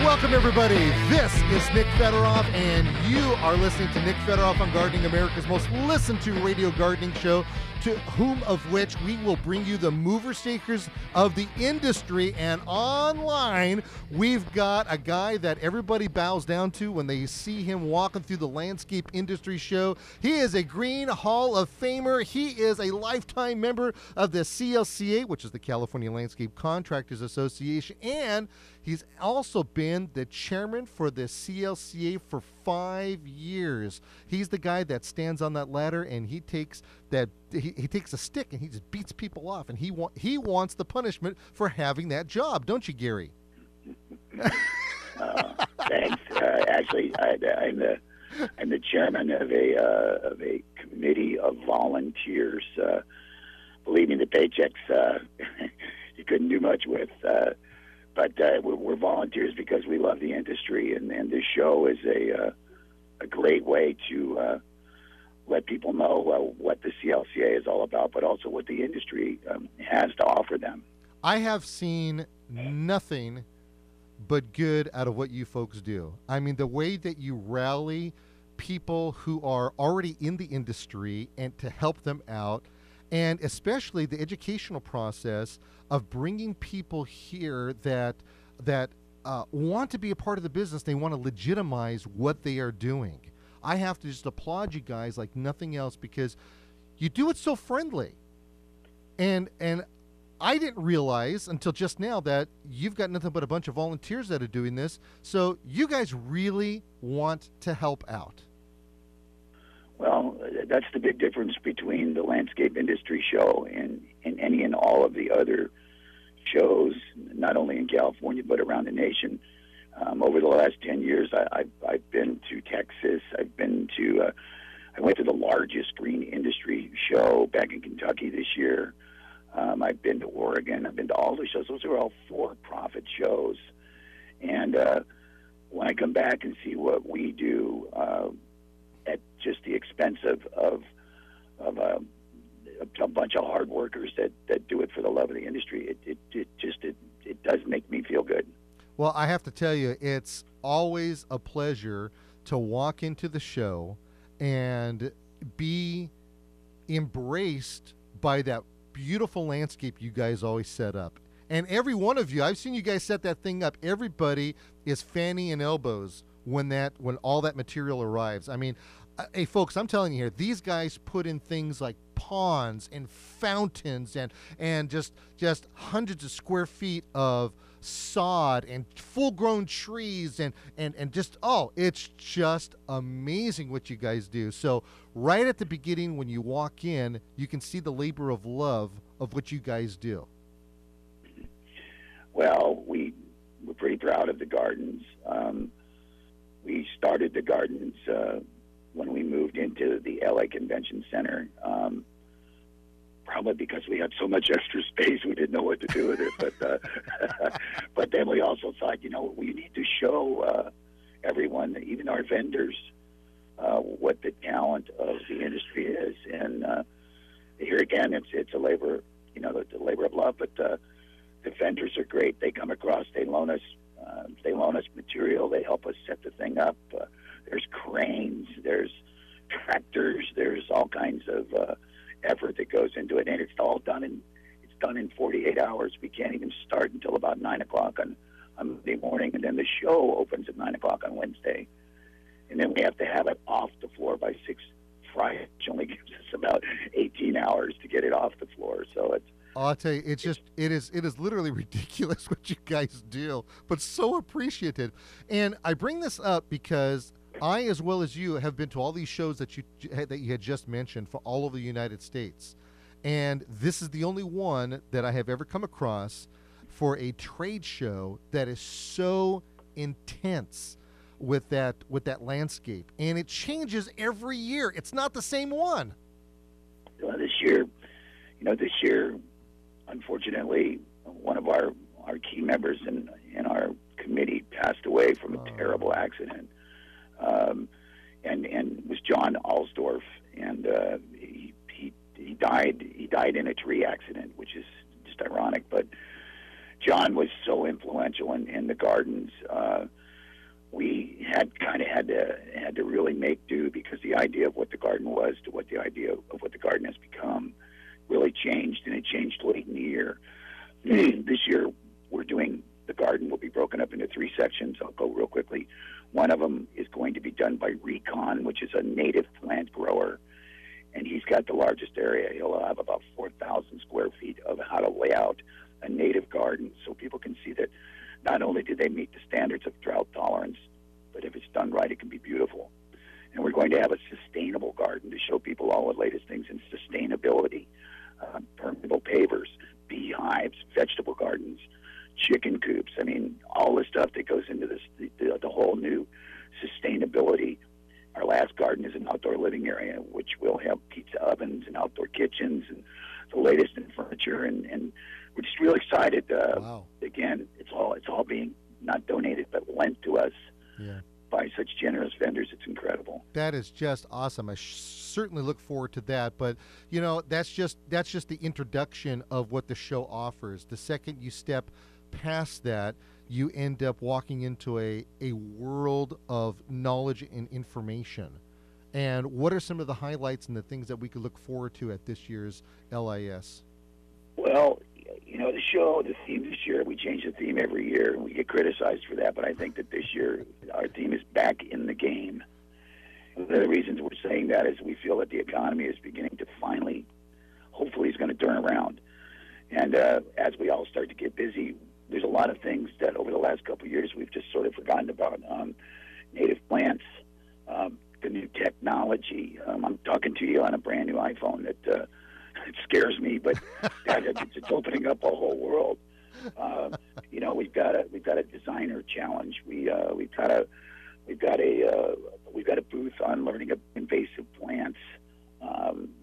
Welcome, everybody. This is Nick Federoff, and you are listening to Nick Federoff on Gardening, America's most listened to radio gardening show, to whom of which we will bring you the movers, shakers of the industry. And online, we've got a guy that everybody bows down to when they see him walking through the landscape industry show. He is a Green Hall of Famer. He is a lifetime member of the CLCA, which is the California Landscape Contractors Association, and he's also been the chairman for the CLCA for 5 years. He's the guy that stands on that ladder, and he takes a stick and he just beats people off, and he wants the punishment for having that job, don't you, Gary? Thanks. Actually, I'm the chairman of a committee of volunteers. Believe me, the paychecks you couldn't do much with. But we're volunteers because we love the industry, and this show is a great way to let people know what the CLCA is all about, but also what the industry has to offer them. I have seen nothing but good out of what you folks do. I mean, the way that you rally people who are already in the industry and to help them out, and especially the educational process of bringing people here that want to be a part of the business. They want to legitimize what they are doing. I have to just applaud you guys like nothing else, because you do it so friendly. And I didn't realize until just now that you've got nothing but a bunch of volunteers that are doing this. So you guys really want to help out. Well, that's the big difference between the landscape industry show and any and all of the other shows, not only in California but around the nation. Over the last 10 years, I've been to Texas. I went to the largest green industry show back in Kentucky this year. I've been to Oregon. I've been to all the shows. Those are all for-profit shows. And when I come back and see what we do at just the expense of a bunch of hard workers that do it for the love of the industry, it does make me feel good. Well, I have to tell you, it's always a pleasure to walk into the show and be embraced by that beautiful landscape you guys always set up. And every one of you, I've seen you guys set that thing up. Everybody is fanny and elbows when all that material arrives. I mean, hey, folks, I'm telling you here, these guys put in things like ponds and fountains and just hundreds of square feet of sod and full-grown trees and just, it's just amazing what you guys do. So right at the beginning when you walk in, you can see the labor of love of what you guys do. Well, we're pretty proud of the gardens. We started the gardens when we moved into the LA Convention Center, probably because we had so much extra space we didn't know what to do with it. But then we also thought, we need to show everyone, even our vendors, what the talent of the industry is. And here again, it's a labor, the labor of love. But the vendors are great. They come across, they loan us material, they help us set the thing up. There's cranes, there's tractors, there's all kinds of effort that goes into it, and it's done in 48 hours. We can't even start until about 9 o'clock on Monday morning, and then the show opens at 9 o'clock on Wednesday, and then we have to have it off the floor by 6 Friday, which only gives us about 18 hours to get it off the floor. So it's. I'll tell you, it is literally ridiculous what you guys do, but so appreciated. And I bring this up because I, as well as you, have been to all these shows that you had just mentioned for all over the United States, and this is the only one that I have ever come across for a trade show that is so intense with that landscape, and it changes every year. It's not the same one. Well, this year, unfortunately, one of our key members in our committee passed away from a terrible accident. And it was John Alsdorf, and he died in a tree accident, which is just ironic. But John was so influential in the gardens. We had to really make do, because the idea of what the garden was to what the idea of what the garden has become really changed, and it changed late in the year. This year, the garden will be broken up into 3 sections. I'll go real quickly. One of them is going to be done by Recon, which is a native plant grower, and he's got the largest area. He'll have about 4,000 square feet of how to lay out a native garden, so people can see that not only do they meet the standards of drought tolerance, but if it's done right, it can be beautiful. And we're going to have a sustainable garden to show people all the latest things in sustainability, permeable pavers, beehives, vegetable gardens, chicken coops. I mean, all the stuff that goes into this, the whole new sustainability. Our last garden is an outdoor living area, which will have pizza ovens and outdoor kitchens and the latest in furniture. And we're just real excited. Wow. Again, it's all being not donated, but lent to us. Yeah. By such generous vendors. It's incredible. That is just awesome. I certainly look forward to that. But that's just the introduction of what the show offers. The second you step past that, you end up walking into a world of knowledge and information. And what are some of the highlights and the things that we could look forward to at this year's LIS? Well, the theme this year, we change the theme every year, and we get criticized for that, but I think that this year our theme is back in the game. One of the reasons we're saying that is we feel that the economy is beginning to finally, hopefully, is going to turn around. And as we all start to get busy, there's a lot of things that over the last couple of years we've just sort of forgotten about. Native plants, the new technology. I'm talking to you on a brand new iPhone that it scares me, but it's opening up a whole world. We've got a designer challenge. We've got a booth on learning invasive plants.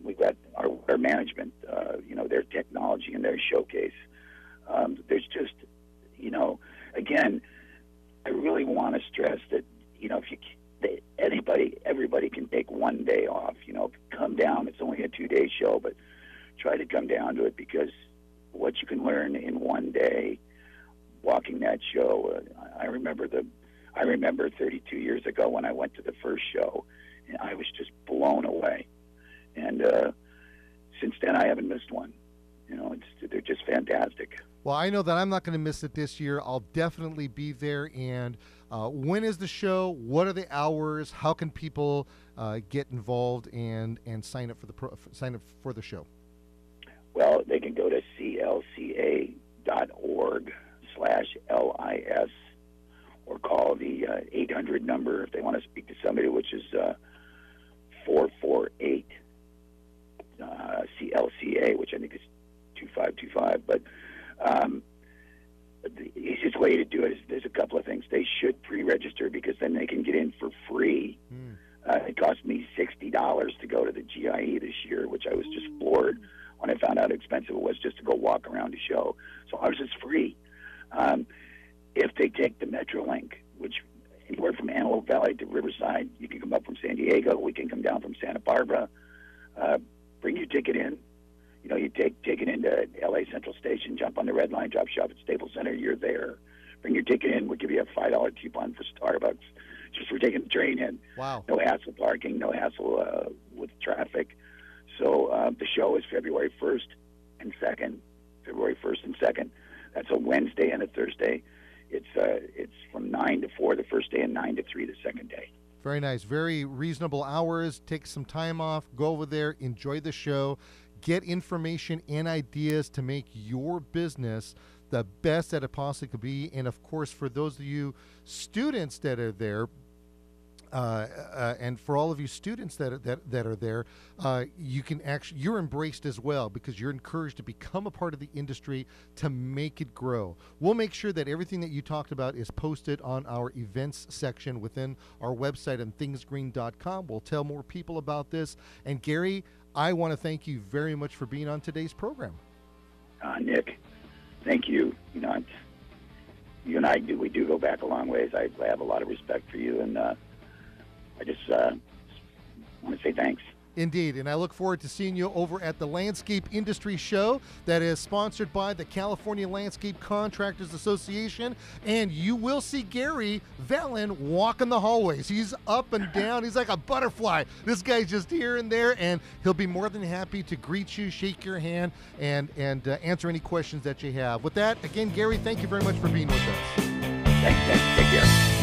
We've got our water management, their technology and their showcase. There's just, again, I really want to stress that, everybody can take one day off. Come down. It's only a 2-day show, but try to come down to it, because what you can learn in one day walking that show. I remember 32 years ago when I went to the first show, and I was just blown away. And since then, I haven't missed one. They're just fantastic. Well, I know that I'm not going to miss it this year. I'll definitely be there. And when is the show? What are the hours? How can people get involved and sign up for the show? Well, they can go to CLCA.org/LIS or call the 800 number if they want to speak to somebody, which is 448 CLCA, which I think is 2525. But the easiest way to do it is there's a couple of things. They should pre-register, because then they can get in for free. It cost me $60 to go to the GIE this year, which I was just floored when I found out how expensive it was just to go walk around the show. So ours is free. If they take the Metrolink, which anywhere from Antelope Valley to Riverside, you can come up from San Diego, we can come down from Santa Barbara. Bring your ticket in. You take it into LA Central Station, jump on the Red Line, drop shop at Staples Center, you're there. Bring your ticket in, we'll give you a $5 coupon for Starbucks just for taking the train in. Wow. No hassle parking, no hassle with traffic. So the show is February 1st and 2nd. February 1st and 2nd. That's a Wednesday and a Thursday. It's from 9 to 4 the first day and 9 to 3 the second day. Very nice. Very reasonable hours. Take some time off. Go over there. Enjoy the show. Get information and ideas to make your business the best that it possibly could be. And, of course, for those of you students that are there, and for all of you students that are there, you're embraced as well, because you're encouraged to become a part of the industry to make it grow. We'll make sure that everything that you talked about is posted on our events section within our website on thingsgreen.com. We'll tell more people about this. And Gary, I want to thank you very much for being on today's program. Nick, thank you. You and I we do go back a long ways. I have a lot of respect for you, and I just want to say thanks. Indeed, and I look forward to seeing you over at the Landscape Industry Show that is sponsored by the California Landscape Contractors Association, and you will see Gary Vallen walking the hallways. He's up and down. He's like a butterfly. This guy's just here and there, and he'll be more than happy to greet you, shake your hand, and answer any questions that you have. With that, again, Gary, thank you very much for being with us. Thanks. Take care.